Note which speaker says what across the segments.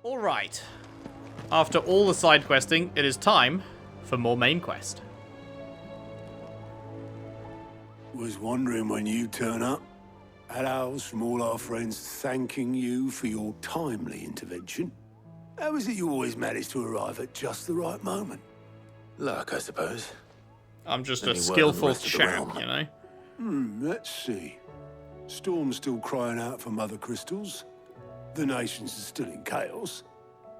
Speaker 1: Alright. After all the side questing, it is time for more main quest.
Speaker 2: Was wondering when you turn up. Hellos from all our friends thanking you for your timely intervention. How is it you always manage to arrive at just the right moment?
Speaker 3: Luck, I suppose.
Speaker 1: I'm just
Speaker 3: Any
Speaker 1: a
Speaker 3: word on the
Speaker 1: skillful
Speaker 3: rest of the
Speaker 1: chap,
Speaker 3: realm?
Speaker 1: you know?
Speaker 2: Let's see. Storm's still crying out for mother crystals. The nations are still in chaos.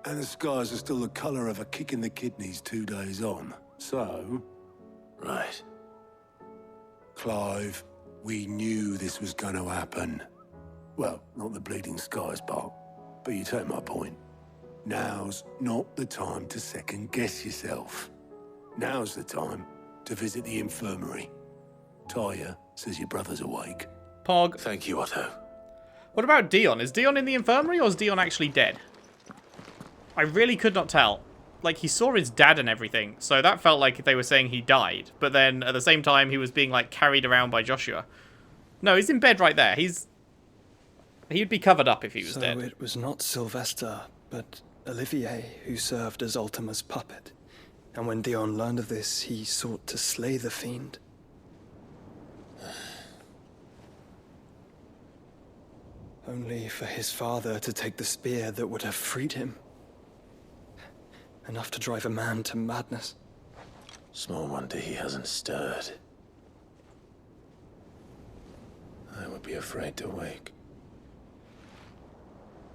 Speaker 2: And the skies are still the colour of a kick in the kidneys 2 days on. So...
Speaker 3: Right.
Speaker 2: Clive, we knew this was going to happen. Well, not the bleeding skies part, but you take my point. Now's not the time to second-guess yourself. Now's the time to visit the infirmary. Taya says your brother's awake.
Speaker 1: Pog.
Speaker 3: Thank you, Otto.
Speaker 1: What about Dion? Is Dion in the infirmary or is Dion actually dead? I really could not tell. Like, he saw his dad and everything, so that felt like they were saying he died. But then, at the same time, he was being, like, carried around by Joshua. No, he's in bed right there. He'd be covered up if he was dead.
Speaker 4: So it was not Sylvester, but Olivier who served as Ultima's puppet. And when Dion learned of this, he sought to slay the fiend. Only for his father to take the spear that would have freed him. Enough to drive a man to madness.
Speaker 3: Small wonder he hasn't stirred. I would be afraid to wake.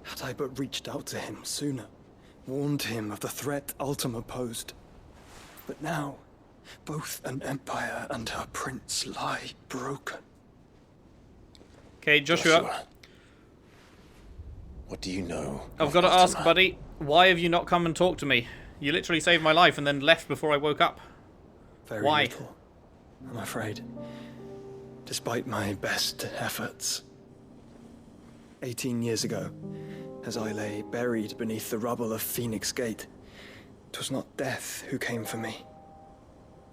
Speaker 4: Had I but reached out to him sooner, warned him of the threat Ultima posed. But now, both an empire and her prince lie broken.
Speaker 1: Okay, Joshua.
Speaker 3: What do you know?
Speaker 1: I've got to ask, buddy, why have you not come and talked to me? You literally saved my life and then left before I woke up.
Speaker 4: Very
Speaker 1: Why?
Speaker 4: little, I'm afraid. Despite my best efforts. 18 years ago, as I lay buried beneath the rubble of Phoenix Gate, 'twas not death who came for me,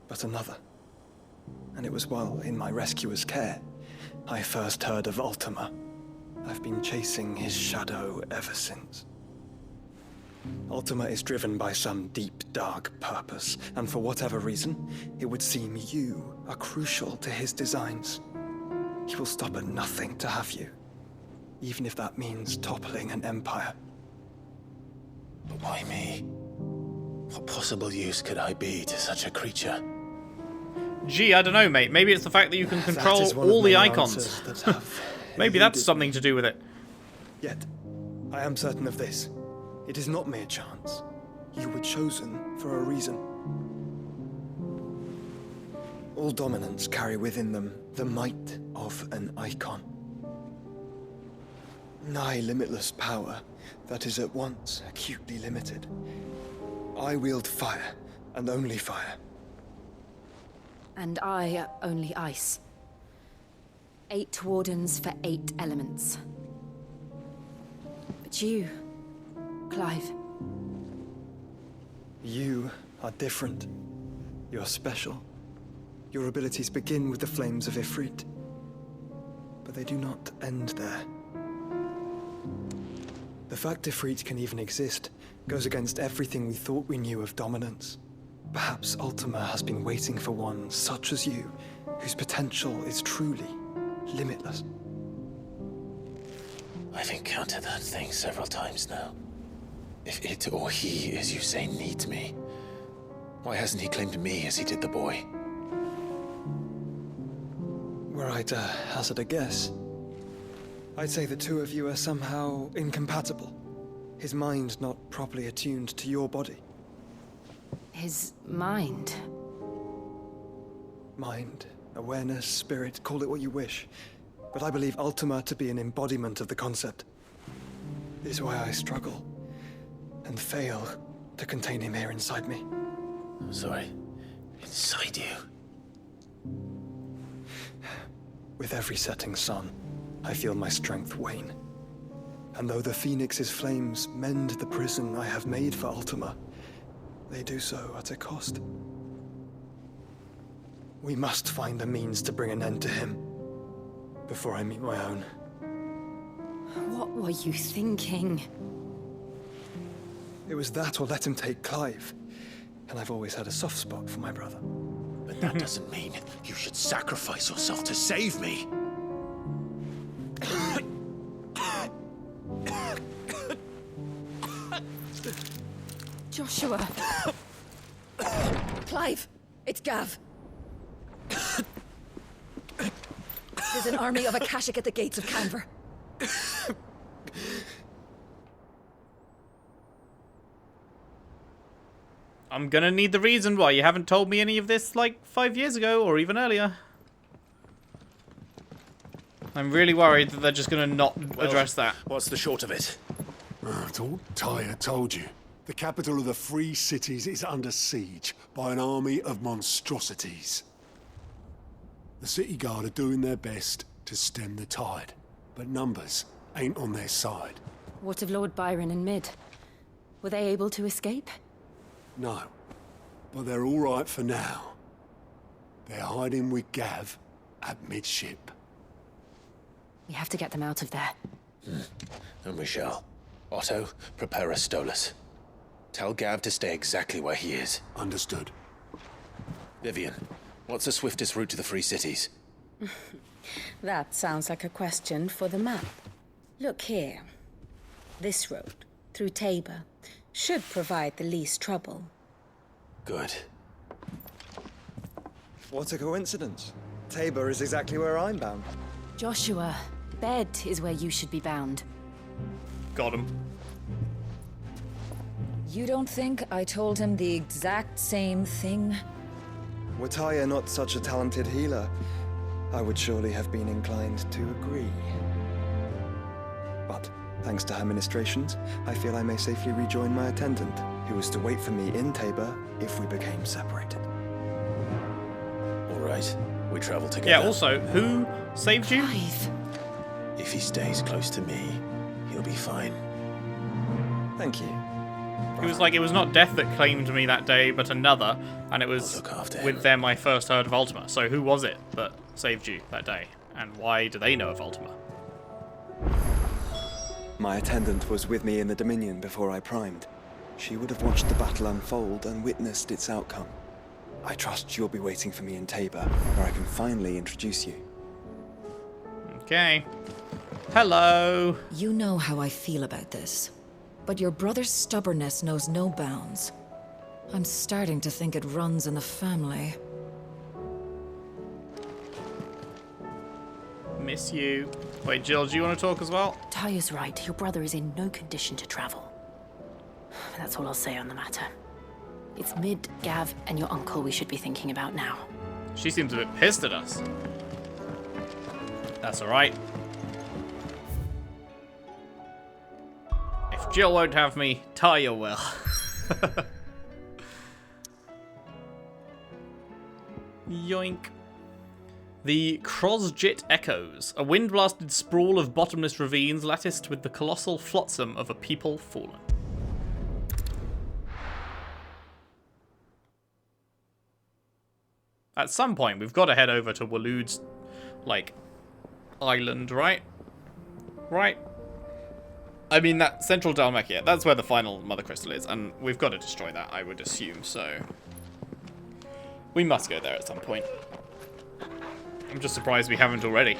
Speaker 4: but another. And it was while in my rescuer's care, I first heard of Ultima. I've been chasing his shadow ever since. Ultima is driven by some deep, dark purpose, and for whatever reason, it would seem you are crucial to his designs. He will stop at nothing to have you, even if that means toppling an empire.
Speaker 3: But why me? What possible use could I be to such a creature?
Speaker 1: Gee, I don't know, mate. Maybe it's the fact that you can control all the Eikons. Maybe that's something to do with it.
Speaker 4: Yet, I am certain of this. It is not mere chance. You were chosen for a reason. All dominants carry within them the might of an Eikon. Nigh limitless power that is at once acutely limited. I wield fire, and only fire.
Speaker 5: And I only ice. 8 wardens for 8 elements. But you, Clive.
Speaker 4: You are different. You're special. Your abilities begin with the flames of Ifrit. But they do not end there. The fact Ifrit can even exist goes against everything we thought we knew of dominance. Perhaps Ultima has been waiting for one such as you, whose potential is truly limitless.
Speaker 3: I've encountered that thing several times now. If it or he, as you say, needs me, why hasn't he claimed me as he did the boy?
Speaker 4: Were I to hazard a guess, I'd say the two of you are somehow incompatible. His mind not properly attuned to your body.
Speaker 5: His mind.
Speaker 4: Mind, awareness, spirit, call it what you wish. But I believe Ultima to be an embodiment of the concept. This is why I struggle and fail to contain him here inside me.
Speaker 3: I'm sorry. Inside you?
Speaker 4: With every setting sun, I feel my strength wane. And though the Phoenix's flames mend the prison I have made for Ultima, they do so at a cost. We must find a means to bring an end to him before I meet my own.
Speaker 5: What were you thinking?
Speaker 4: It was that or let him take Clive. And I've always had a soft spot for my brother.
Speaker 3: But that doesn't mean you should sacrifice yourself to save me.
Speaker 5: Joshua. Clive, it's Gav. There's an army of Akashic at the gates of Canver.
Speaker 1: I'm gonna need the reason why you haven't told me any of this like 5 years ago or even earlier. I'm really worried that they're just gonna not address that.
Speaker 3: What's the short of it?
Speaker 2: I thought Ty had told you. The capital of the Free Cities is under siege by an army of monstrosities. The city guard are doing their best to stem the tide, but numbers ain't on their side.
Speaker 5: What of Lord Byron and Mid? Were they able to escape?
Speaker 2: No, but they're all right for now. They're hiding with Gav at midship.
Speaker 5: We have to get them out of there.
Speaker 3: And we shall. Otto, prepare a Stolas. Tell Gav to stay exactly where he is.
Speaker 2: Understood.
Speaker 3: Vivian, what's the swiftest route to the Free Cities?
Speaker 6: That sounds like a question for the map. Look here. This road, through Tabor, should provide the least trouble.
Speaker 3: Good.
Speaker 4: What a coincidence. Tabor is exactly where I'm bound.
Speaker 5: Joshua, bed is where you should be bound.
Speaker 1: Got him.
Speaker 6: You don't think I told him the exact same thing?
Speaker 4: Were Tyre not such a talented healer, I would surely have been inclined to agree. But thanks to her ministrations, I feel I may safely rejoin my attendant, who was to wait for me in Tabor if we became separated.
Speaker 3: All right, we travel together.
Speaker 1: Yeah, also, who saved you?
Speaker 5: Clive.
Speaker 3: If he stays close to me, he'll be fine.
Speaker 4: Thank you.
Speaker 1: It was like, it was not death that claimed me that day, but another, and it was
Speaker 3: I'll look after him.
Speaker 1: with them I first heard of Ultima. So who was it that saved you that day? And why do they know of Ultima?
Speaker 4: My attendant was with me in the Dominion before I primed. She would have watched the battle unfold and witnessed its outcome. I trust you'll be waiting for me in Tabor, where I can finally introduce you.
Speaker 1: Okay. Hello.
Speaker 6: You know how I feel about this. But your brother's stubbornness knows no bounds. I'm starting to think it runs in the family.
Speaker 1: Miss you. Wait, Jill, do you want to talk as well?
Speaker 5: Tyre's right. Your brother is in no condition to travel. That's all I'll say on the matter. It's Mid, Gav, and your uncle we should be thinking about now.
Speaker 1: She seems a bit pissed at us. That's alright. If Jill won't have me, Tyre will. Yoink. The Crosjit Echoes, a wind-blasted sprawl of bottomless ravines latticed with the colossal flotsam of a people fallen. At some point, we've got to head over to Waloed's, like, island, right? Right? I mean, that central Dhalmekia, that's where the final Mother Crystal is, and we've got to destroy that, I would assume, so... we must go there at some point. I'm just surprised we haven't already.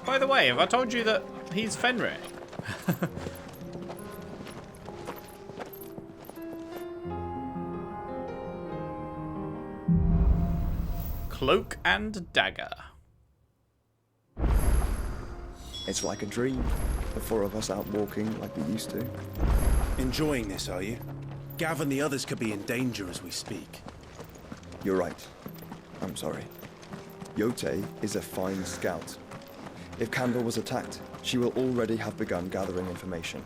Speaker 1: By the way, have I told you that he's Fenrir? Cloak and Dagger.
Speaker 4: It's like a dream. The four of us out walking like we used to.
Speaker 7: Enjoying this, are you? Gav and the others could be in danger as we speak.
Speaker 4: You're right. I'm sorry. Yote is a fine scout. If Canva was attacked, she will already have begun gathering information.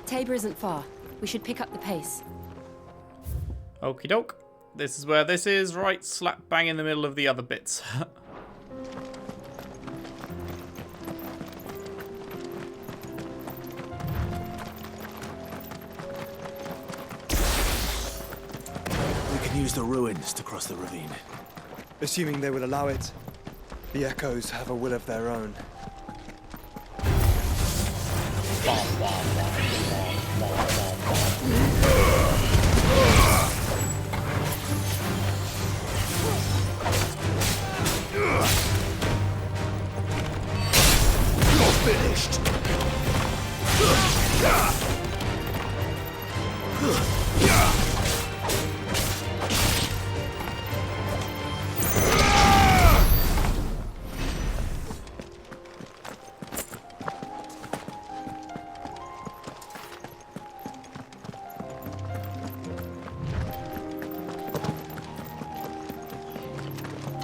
Speaker 5: Tabor isn't far. We should pick up the pace.
Speaker 1: Okie doke. This is where this is, right slap bang in the middle of the other bits.
Speaker 7: We can use the ruins to cross the ravine.
Speaker 4: Assuming they will allow it. The Echoes have a will of their own.
Speaker 2: You're finished.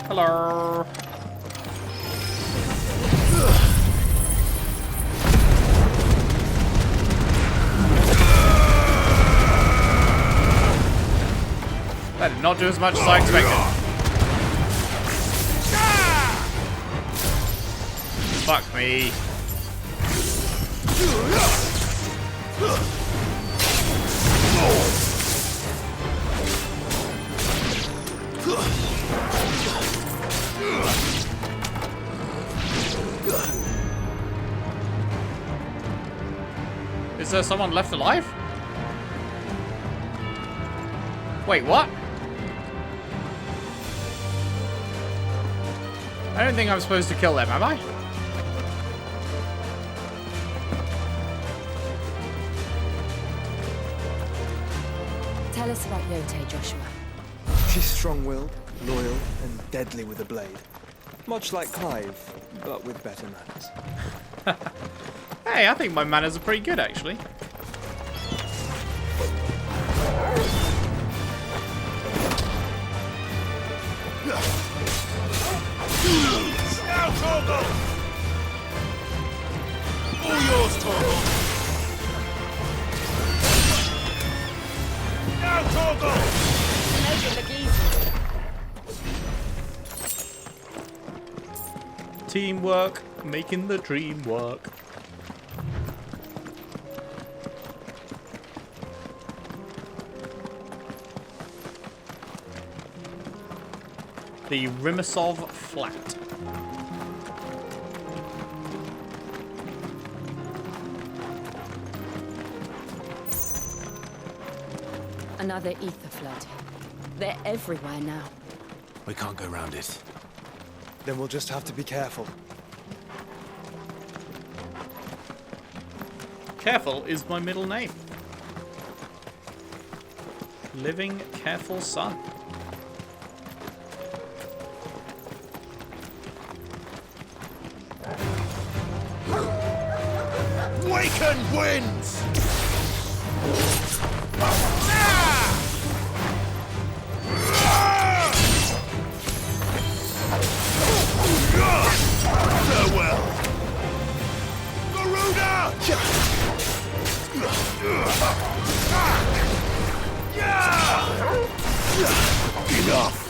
Speaker 1: Hello. That did not do as much as I expected. Fuck me. Is there someone left alive? Wait, what? I don't think I'm supposed to kill them, am I?
Speaker 5: Tell us about Yote, Joshua.
Speaker 4: She's strong-willed, loyal, and deadly with a blade. Much like Clive, but with better manners.
Speaker 1: Hey, I think my manners are pretty good, actually.
Speaker 2: Now, Togo! All yours, Togo! Now, Togo!
Speaker 5: Make it look easy.
Speaker 1: Teamwork, making the dream work. The Rimasov Flat.
Speaker 5: Another ether flood. They're everywhere now.
Speaker 3: We can't go round it.
Speaker 4: Then we'll just have to be careful.
Speaker 1: Careful is my middle name. Living careful son.
Speaker 2: Waken winds! Farewell! Garuda! Enough!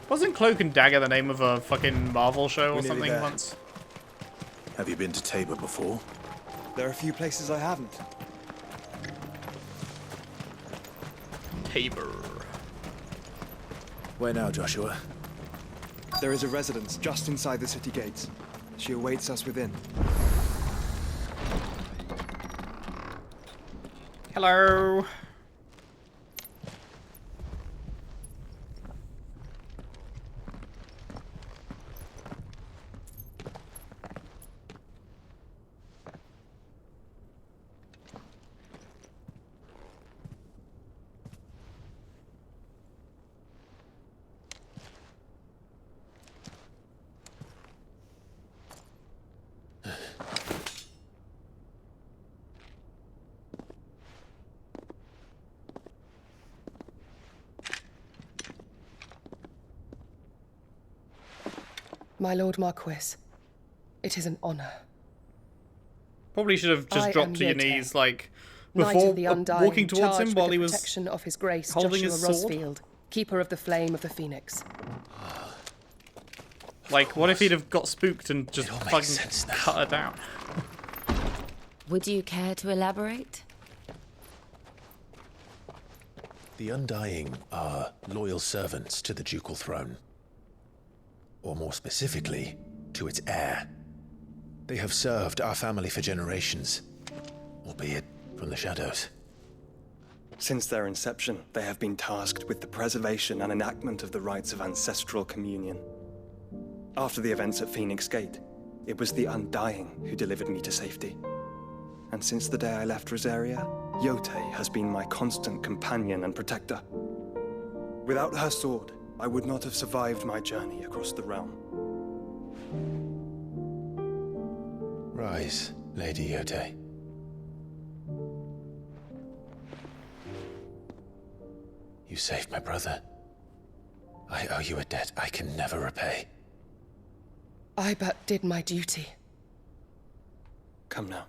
Speaker 1: Wasn't Cloak and Dagger the name of a fucking Marvel show or
Speaker 4: We're nearly
Speaker 1: something
Speaker 4: there.
Speaker 1: once?
Speaker 3: Have you been to Tabor before?
Speaker 4: There are a few places I haven't.
Speaker 1: Tabor.
Speaker 3: Where now, Joshua?
Speaker 4: There is a residence just inside the city gates. She awaits us within.
Speaker 1: Hello.
Speaker 8: My Lord Marquis, it is an honor.
Speaker 1: Probably should have just
Speaker 8: I
Speaker 1: dropped
Speaker 8: am
Speaker 1: to your
Speaker 8: Yote,
Speaker 1: knees, like,
Speaker 8: Knight
Speaker 1: before
Speaker 8: of the Undying,
Speaker 1: walking towards him
Speaker 8: charged
Speaker 1: while
Speaker 8: with
Speaker 1: he
Speaker 8: the
Speaker 1: was
Speaker 8: protection of His Grace
Speaker 1: holding
Speaker 8: Joshua
Speaker 1: his sword.
Speaker 8: Rosfield, Keeper of the Flame of the Phoenix.
Speaker 1: Like, what if he'd have got spooked and just
Speaker 3: all makes
Speaker 1: fucking
Speaker 3: sense now.
Speaker 1: cut her down?
Speaker 5: Would you care to elaborate?
Speaker 3: The Undying are loyal servants to the ducal throne. Or more specifically, to its heir. They have served our family for generations, albeit from the shadows.
Speaker 4: Since their inception, they have been tasked with the preservation and enactment of the rites of ancestral communion. After the events at Phoenix Gate, it was the Undying who delivered me to safety. And since the day I left Rosaria, Yotei has been my constant companion and protector. Without her sword, I would not have survived my journey across the realm.
Speaker 3: Rise, Lady Yotei. You saved my brother. I owe you a debt I can never repay.
Speaker 8: I but did my duty.
Speaker 4: Come now.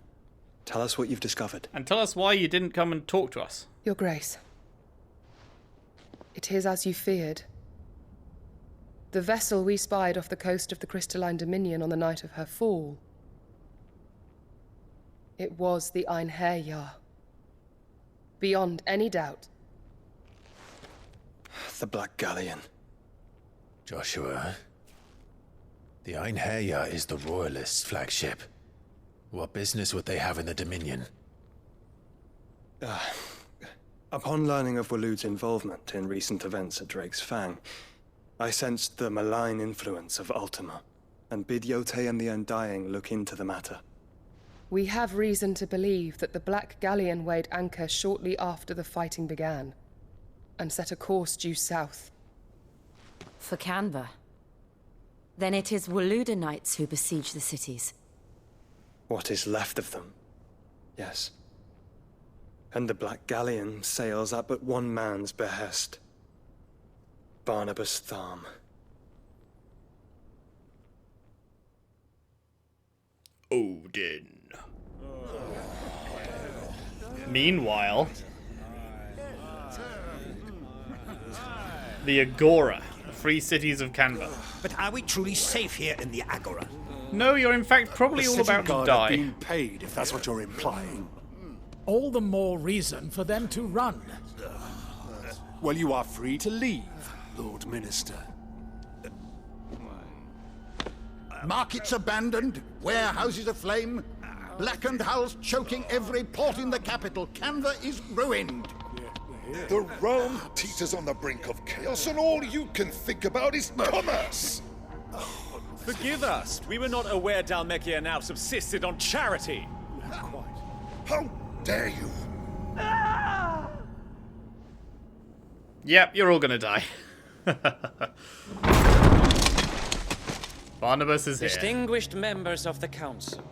Speaker 4: Tell us what you've discovered.
Speaker 1: And tell us why you didn't come and talk to us.
Speaker 8: Your Grace. It is as you feared. The vessel we spied off the coast of the Crystalline Dominion on the night of her fall. It was the Einherjar. Beyond any doubt.
Speaker 4: The Black Galleon.
Speaker 3: Joshua, the Einherjar is the Royalists' flagship. What business would they have in the Dominion?
Speaker 4: Upon learning of Waloed's involvement in recent events at Drake's Fang, I sensed the malign influence of Ultima, and bid Yotei and the Undying look into the matter.
Speaker 8: We have reason to believe that the Black Galleon weighed anchor shortly after the fighting began, and set a course due south.
Speaker 5: For Canva. Then it is Waloed knights who besiege the cities.
Speaker 4: What is left of them? Yes. And the Black Galleon sails at but one man's behest. Barnabas Tharm.
Speaker 1: Odin. Meanwhile, the Agora, the free cities of Canva.
Speaker 9: But are we truly safe here in the Agora?
Speaker 1: No, you're in fact probably all about to die.
Speaker 2: Being paid, if that's what you're implying.
Speaker 10: All the more reason for them to run.
Speaker 2: Well, you are free to leave, Lord Minister.
Speaker 11: Markets abandoned, warehouses aflame, blackened hulls choking every port in the capital. Canva is ruined.
Speaker 12: The realm teeters on the brink of chaos, and all you can think about is commerce!
Speaker 13: Forgive us. We were not aware Dhalmekia now subsisted on charity.
Speaker 12: How dare you?
Speaker 1: Yep, you're all gonna die. Barnabas is here.
Speaker 14: Distinguished members of the council.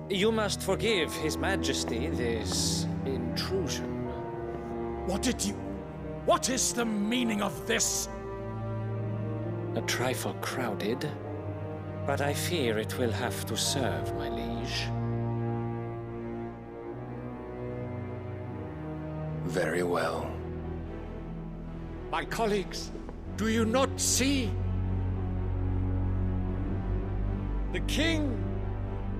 Speaker 14: You must forgive His Majesty this intrusion.
Speaker 10: What is the meaning of this?
Speaker 14: A trifle crowded, but I fear it will have to serve, my liege.
Speaker 11: Very well.
Speaker 10: My colleagues, do you not see? The king,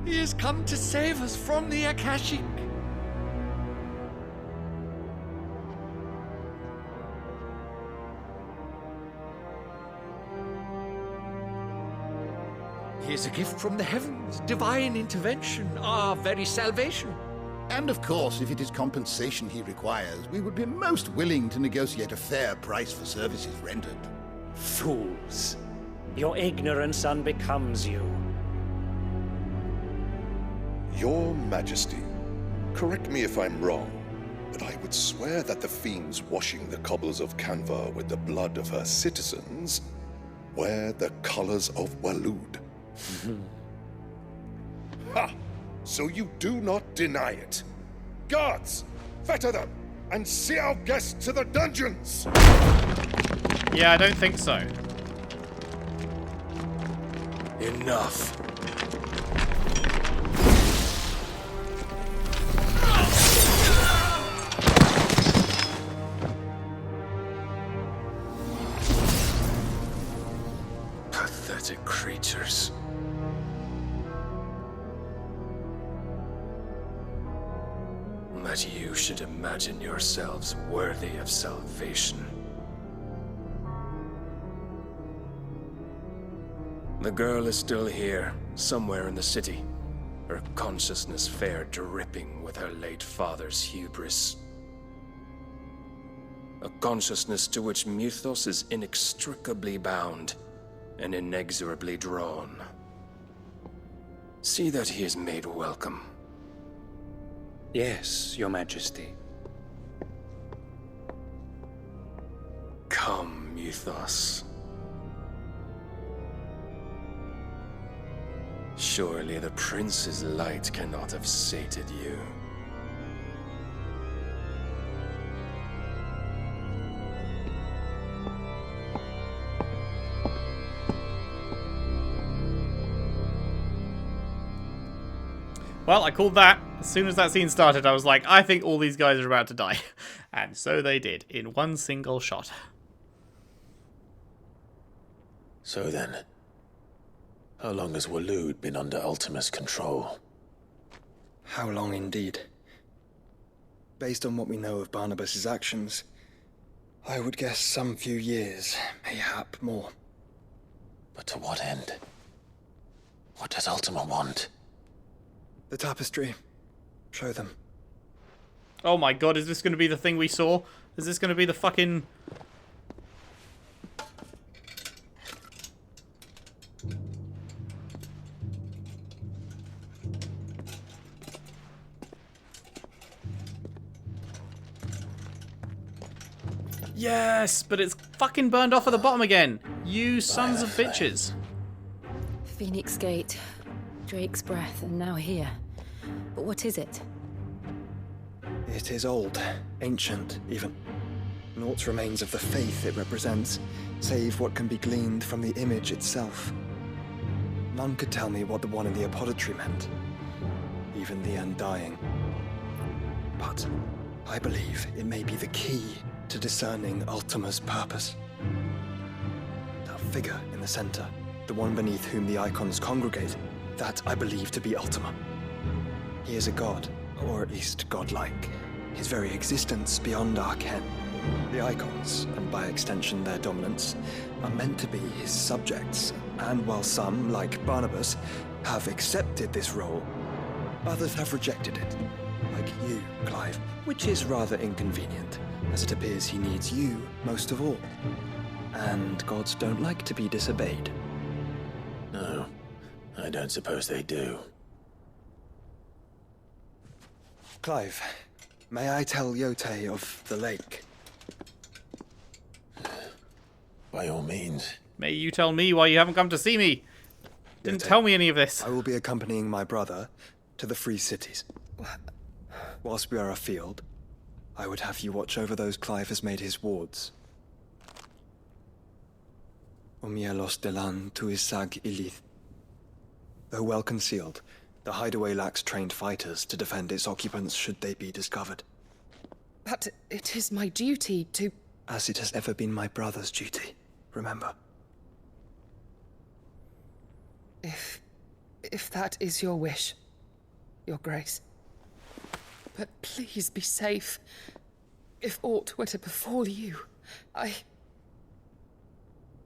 Speaker 10: he has come to save us from the Akashic. He is a gift from the heavens, divine intervention, our very salvation.
Speaker 11: And of course, if it is compensation he requires, we would be most willing to negotiate a fair price for services rendered.
Speaker 14: Fools. Your ignorance unbecomes you.
Speaker 12: Your Majesty, correct me if I'm wrong, but I would swear that the fiends washing the cobbles of Canva with the blood of her citizens wear the colors of Waloed. Ha! So you do not deny it. Guards, fetter them, and see our guests to the dungeons!
Speaker 1: Yeah, I don't think so.
Speaker 2: Enough. Pathetic creatures.
Speaker 4: wrong that you should imagine yourselves worthy of salvation. The girl is still here, somewhere in the city. Her consciousness fair dripping with her late father's hubris. A consciousness to which Mythos is inextricably bound and inexorably drawn. See that he is made welcome.
Speaker 14: Yes, Your Majesty.
Speaker 4: Come, Mythos. Surely the prince's light cannot have sated you.
Speaker 1: Well, I called that. As soon as that scene started, I was like, I think all these guys are about to die. And so they did, in one single shot.
Speaker 3: So then, how long has Waloed been under Ultima's control?
Speaker 4: How long indeed? Based on what we know of Barnabas's actions, I would guess some few years, mayhap more.
Speaker 3: But to what end? What does Ultima want?
Speaker 4: The Tapestry. Show them.
Speaker 1: Oh my god, is this going to be the thing we saw? Is this going to be the fucking... Yes, but it's fucking burned off at the bottom again. You sons of bitches.
Speaker 5: Phoenix Gate, Drake's Breath, and now here. But what is it?
Speaker 4: It is old, ancient, even. Naught remains of the faith it represents, save what can be gleaned from the image itself. None could tell me what the one in the apothecary meant, even the undying. But I believe it may be the key to discerning Ultima's purpose. That figure in the center, the one beneath whom the Eikons congregate, that I believe to be Ultima. He is a god, or at least godlike. His very existence beyond our ken. The Eikons, and by extension their dominants, are meant to be his subjects, and while some, like Barnabas, have accepted this role, others have rejected it. Like you, Clive, which is rather inconvenient, as it appears he needs you most of all. And gods don't like to be disobeyed.
Speaker 3: No, I don't suppose they do.
Speaker 4: Clive, may I tell Yote of the lake?
Speaker 3: By all means.
Speaker 1: May you tell me why you haven't come to see me? Didn't tell me any of this.
Speaker 4: I will be accompanying my brother to the Free Cities. Whilst we are afield, I would have you watch over those Clive has made his wards. Omielos delan tuisag ilith. Though well concealed, the hideaway lacks trained fighters to defend its occupants should they be discovered.
Speaker 8: But it is my duty to...
Speaker 4: As it has ever been my brother's duty, remember.
Speaker 8: If that is your wish, Your Grace. But please be safe. If aught were to befall you,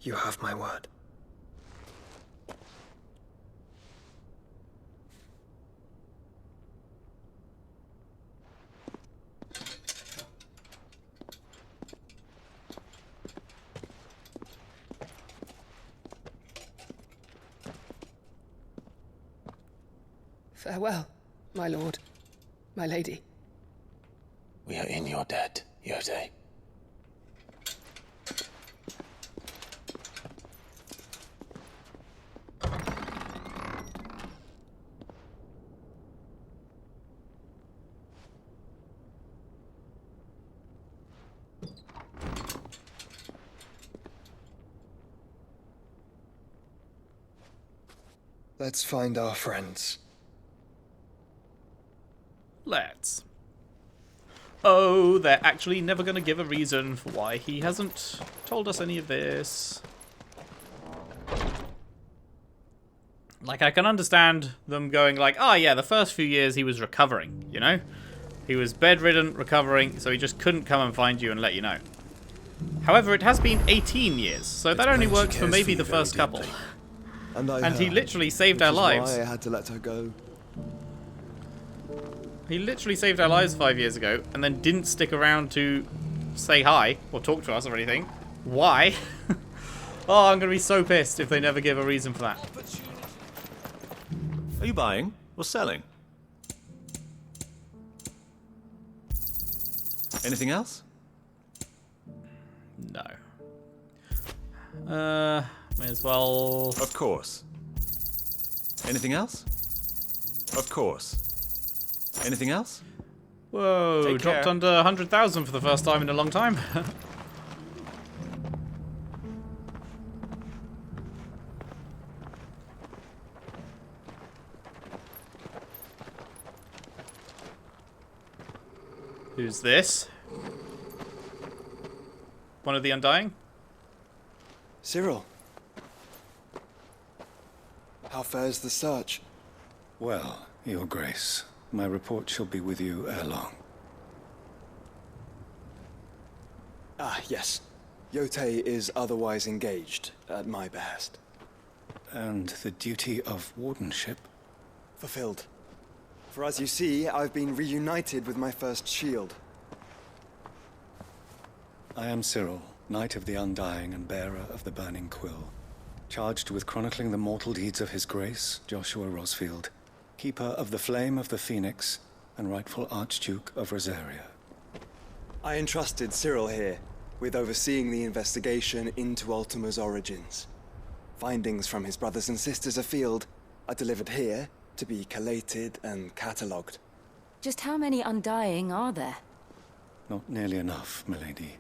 Speaker 4: You have my word.
Speaker 8: Farewell, my lord, my lady.
Speaker 3: We are in your debt, Yote.
Speaker 4: Let's find our friends.
Speaker 1: Let's. Oh, they're actually never going to give a reason for why he hasn't told us any of this. Like, I can understand them going like, oh yeah, the first few years he was recovering, you know? He was bedridden, recovering, so he just couldn't come and find you and let you know. However, it has been 18 years, so that only works for maybe the first couple. And he literally saved our lives.
Speaker 4: Why I had to let her go.
Speaker 1: He literally saved our lives 5 years ago, and then didn't stick around to say hi, or talk to us or anything. Why? Oh, I'm going to be so pissed if they never give a reason for that.
Speaker 13: Are you buying or selling? Anything else?
Speaker 1: No. May as well...
Speaker 13: Of course. Anything else? Of course. Anything else?
Speaker 1: Whoa,
Speaker 13: Take
Speaker 1: dropped
Speaker 13: care.
Speaker 1: under 100,000 for the first time in a long time. Who's this? One of the Undying?
Speaker 4: Cyril. How fares the search?
Speaker 15: Well, Your Grace, my report shall be with you ere long.
Speaker 4: Ah, yes. Yotei is otherwise engaged, at my behest.
Speaker 15: And the duty of wardenship?
Speaker 4: Fulfilled. For as you see, I've been reunited with my first shield.
Speaker 15: I am Cyril, Knight of the Undying and bearer of the Burning Quill, charged with chronicling the mortal deeds of His Grace, Joshua Rosfield, Keeper of the Flame of the Phoenix, and rightful Archduke of Rosaria.
Speaker 4: I entrusted Cyril here with overseeing the investigation into Ultima's origins. Findings from his brothers and sisters afield are delivered here to be collated and catalogued.
Speaker 5: Just how many Undying are there?
Speaker 15: Not nearly enough, malady.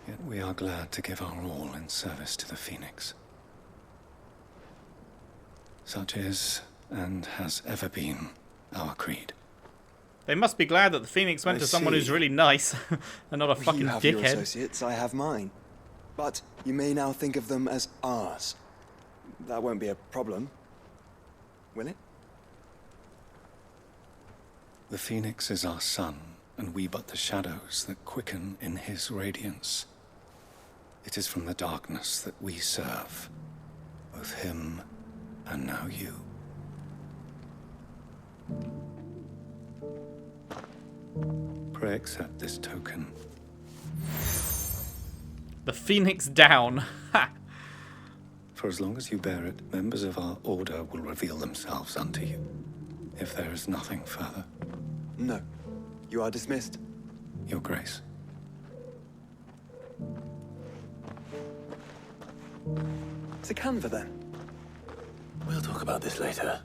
Speaker 15: Yet we are glad to give our all in service to the Phoenix. Such is, and has ever been, our creed.
Speaker 1: They must be glad that the Phoenix went to someone who's really nice and not a fucking
Speaker 4: You have your
Speaker 1: dickhead.
Speaker 4: associates, I have mine. But you may now think of them as ours. That won't be a problem, will it?
Speaker 15: The Phoenix is our sun, and we but the shadows that quicken in his radiance. It is from the darkness that we serve, both him and now you. Pray accept this token.
Speaker 1: The Phoenix down. Ha!
Speaker 15: For as long as you bear it, members of our order will reveal themselves unto you, if there is nothing further.
Speaker 4: No. You are dismissed.
Speaker 15: Your Grace.
Speaker 4: It's a Canva then.
Speaker 3: We'll talk about this later.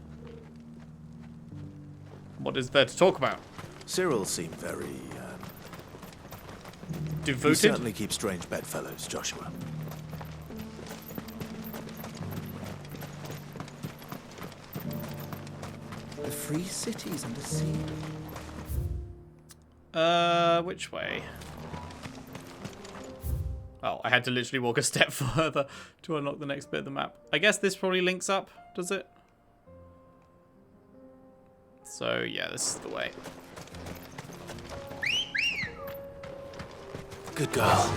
Speaker 1: What is there to talk about?
Speaker 3: Cyril seemed very,
Speaker 1: devoted?
Speaker 3: He certainly keeps strange bedfellows, Joshua.
Speaker 16: The free cities under sea.
Speaker 1: Which way? Oh, I had to literally walk a step further to unlock the next bit of the map. I guess this probably links up, does it? So, yeah, this is the way.
Speaker 3: Good girl.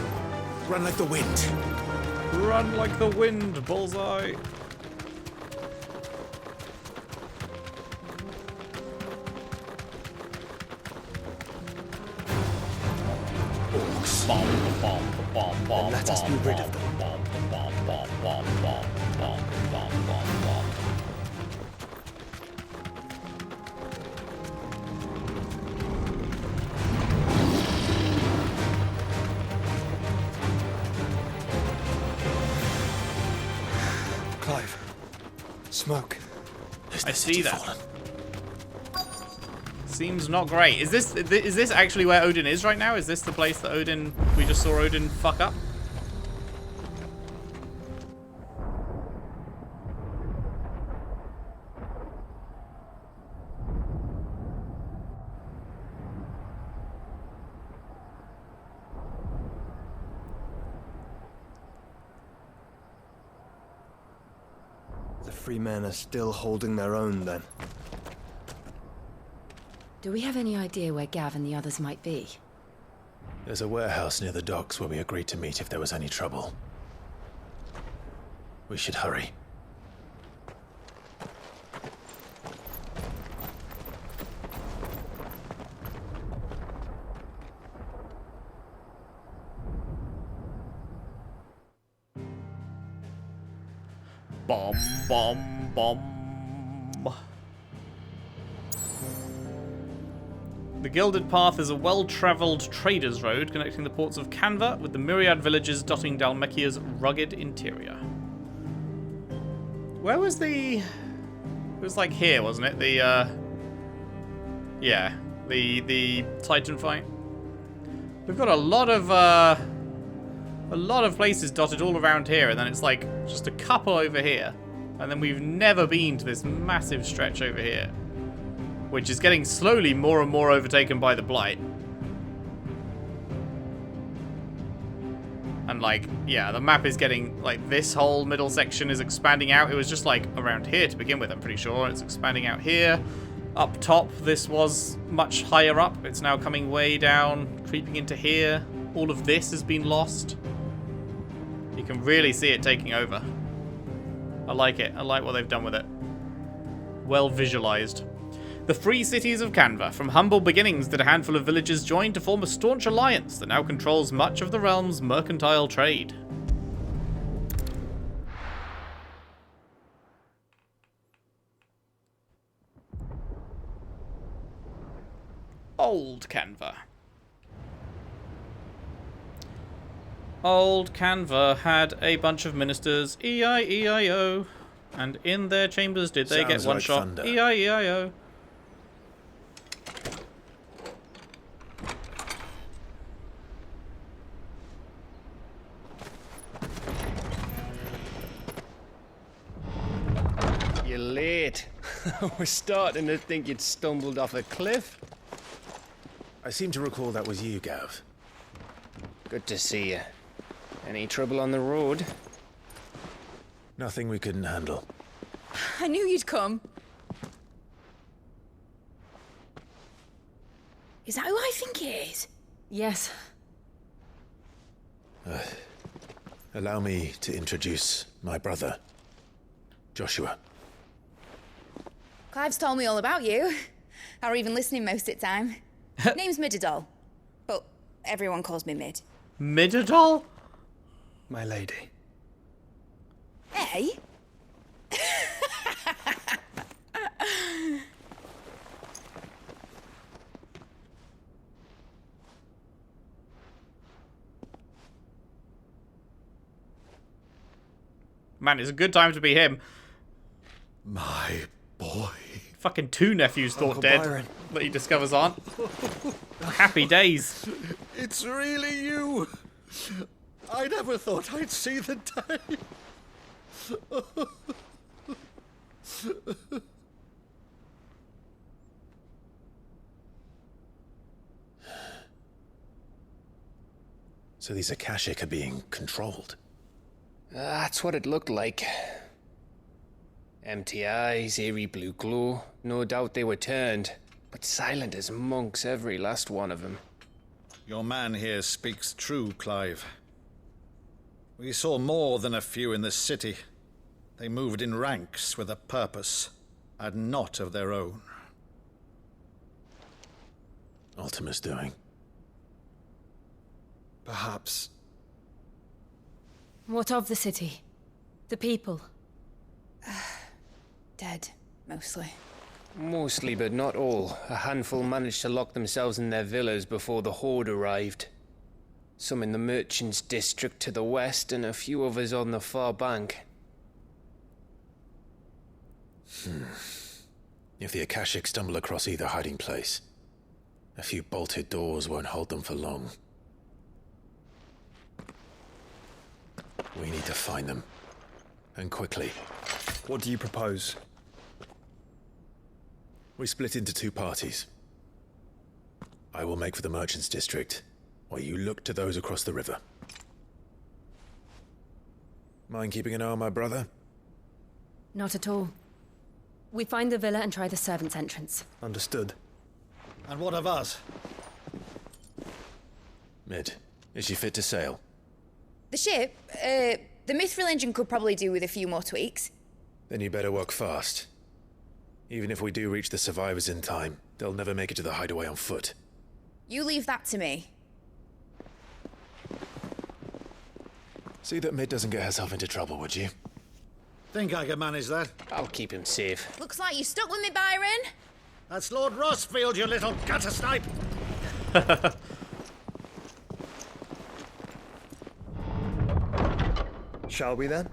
Speaker 3: Run like the wind.
Speaker 1: Run like the wind, bullseye.
Speaker 16: Let us be rid of them.
Speaker 4: Clive. Smoke.
Speaker 1: I see that. Seems not great. Is this actually where Odin is right now? Is this the place that we just saw Odin fuck up?
Speaker 4: The free men are still holding their own then.
Speaker 5: Do we have any idea where Gav and the others might be?
Speaker 3: There's a warehouse near the docks where we agreed to meet if there was any trouble. We should hurry.
Speaker 1: Bomb, bomb, bomb. The Gilded Path is a well-travelled trader's road connecting the ports of Canva with the myriad villages dotting Dhalmekia's rugged interior. Where was the... It was like here, wasn't it? The, yeah, the Titan fight. We've got a lot of places dotted all around here, and then it's like just a couple over here. And then we've never been to this massive stretch over here, which is getting slowly more and more overtaken by the Blight. And like, yeah, the map is getting, like, this whole middle section is expanding out. It was just like around here to begin with, I'm pretty sure. It's expanding out here. Up top, this was much higher up. It's now coming way down, creeping into here. All of this has been lost. You can really see it taking over. I like it. I like what they've done with it. Well visualized. The free cities of Canva. From humble beginnings did a handful of villagers join to form a staunch alliance that now controls much of the realm's mercantile trade. Old Canva. Old Canva had a bunch of ministers, E-I-E-I-O, and in their chambers did they get one shot, E-I-E-I-O.
Speaker 17: You're late. We're starting to think you'd stumbled off a cliff.
Speaker 3: I seem to recall that was you, Gav.
Speaker 17: Good to see you. Any trouble on the road?
Speaker 3: Nothing we couldn't handle.
Speaker 6: I knew you'd come. Is that who I think it is?
Speaker 5: Yes.
Speaker 3: Allow me to introduce my brother, Joshua.
Speaker 18: Clive's told me all about you. Or even listening most of the time. Name's Midadol, but everyone calls me Mid.
Speaker 1: Midadol?
Speaker 4: My lady.
Speaker 18: Hey?
Speaker 1: Man, it's a good time to be him.
Speaker 2: My boy.
Speaker 1: Fucking two nephews thought
Speaker 4: Uncle
Speaker 1: dead
Speaker 4: Byron.
Speaker 1: that he discovers aren't. Happy days.
Speaker 10: It's really you. I never thought I'd see the day.
Speaker 3: So these Akashic are being controlled.
Speaker 17: That's what it looked like. Empty eyes, eerie blue glow. No doubt they were turned, but silent as monks, every last one of them.
Speaker 10: Your man here speaks true, Clive. We saw more than a few in this city. They moved in ranks with a purpose, and not of their own.
Speaker 3: Ultima's doing.
Speaker 4: Perhaps.
Speaker 5: What of the city? The people?
Speaker 18: Dead, mostly.
Speaker 17: Mostly, but not all. A handful managed to lock themselves in their villas before the Horde arrived. Some in the Merchants' District to the west, and a few others on the far bank.
Speaker 3: If the Akashic stumble across either hiding place, a few bolted doors won't hold them for long. We need to find them. And quickly.
Speaker 4: What do you propose?
Speaker 3: We split into two parties. I will make for the Merchants' District, while you look to those across the river. Mind keeping an eye on my brother?
Speaker 5: Not at all. We find the villa and try the servants' entrance.
Speaker 4: Understood.
Speaker 10: And what of us?
Speaker 3: Mid, is she fit to sail?
Speaker 18: The ship, the mithril engine could probably do with a few more tweaks.
Speaker 3: Then you better work fast. Even if we do reach the survivors in time, they'll never make it to the hideaway on foot.
Speaker 18: You leave that to me.
Speaker 3: See that Mid doesn't get herself into trouble, would you?
Speaker 10: Think I can manage that?
Speaker 17: I'll keep him safe.
Speaker 18: Looks like you stuck with me, Byron.
Speaker 10: That's Lord Rosfield, you little gutter snipe!
Speaker 4: Shall we then?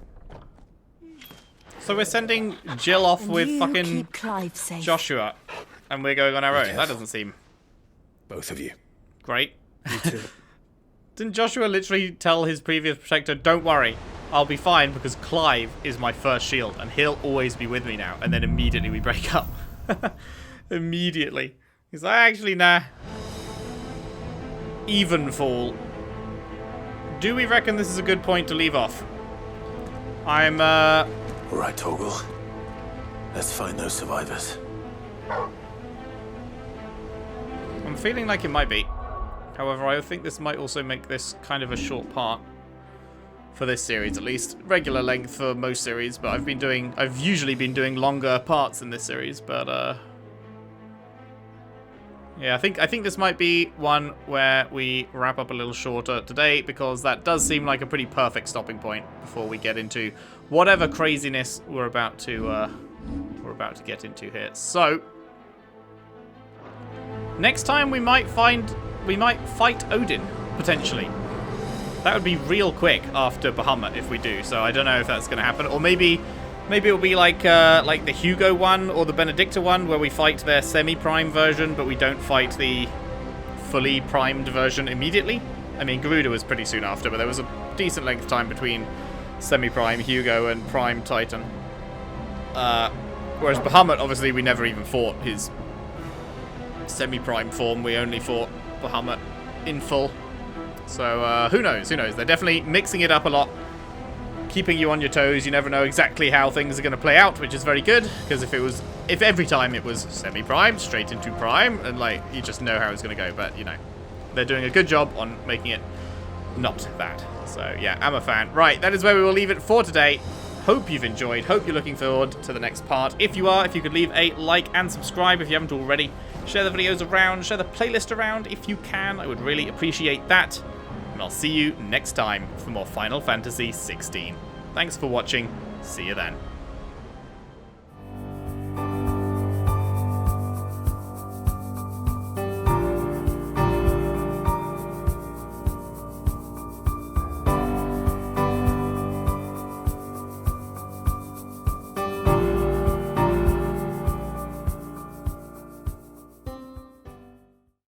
Speaker 1: So we're sending Jill off with
Speaker 5: you
Speaker 1: fucking
Speaker 5: keep Clive safe.
Speaker 1: Joshua, and we're going on our own. That doesn't seem
Speaker 3: both of you
Speaker 1: great.
Speaker 4: You too.
Speaker 1: Didn't Joshua literally tell his previous protector, "Don't worry, I'll be fine because Clive is my first shield and he'll always be with me now," and then immediately we break up. Immediately. He's like, actually, nah. Even fall. Do we reckon this is a good point to leave off? I'm,
Speaker 2: All right, Torgal. Let's find those survivors.
Speaker 1: I'm feeling like it might be. However, I think this might also make this kind of a short part. For this series, at least. Regular length for most series, but I've usually been doing longer parts in this series, but, yeah, I think this might be one where we wrap up a little shorter today, because that does seem like a pretty perfect stopping point before we get into whatever craziness we're about to get into here. So next time we might fight Odin, potentially. That would be real quick after Bahamut if we do, so I don't know if that's going to happen. Or maybe it'll be like the Hugo one or the Benedicta one, where we fight their semi-prime version, but we don't fight the fully primed version immediately. I mean, Garuda was pretty soon after, but there was a decent length of time between semi-prime Hugo and prime Titan. Whereas Bahamut, obviously, we never even fought his semi-prime form. We only fought Bahamut in full. So, who knows? Who knows? They're definitely mixing it up a lot. Keeping you on your toes. You never know exactly how things are going to play out, which is very good. Because if every time it was semi-prime, straight into prime, and, like, you just know how it's going to go. But, you know, they're doing a good job on making it not that. So, yeah, I'm a fan. Right, that is where we will leave it for today. Hope you've enjoyed. Hope you're looking forward to the next part. If you are, if you could leave a like and subscribe if you haven't already. Share the videos around. Share the playlist around if you can. I would really appreciate that. And I'll see you next time for more Final Fantasy XVI. Thanks for watching. See you then.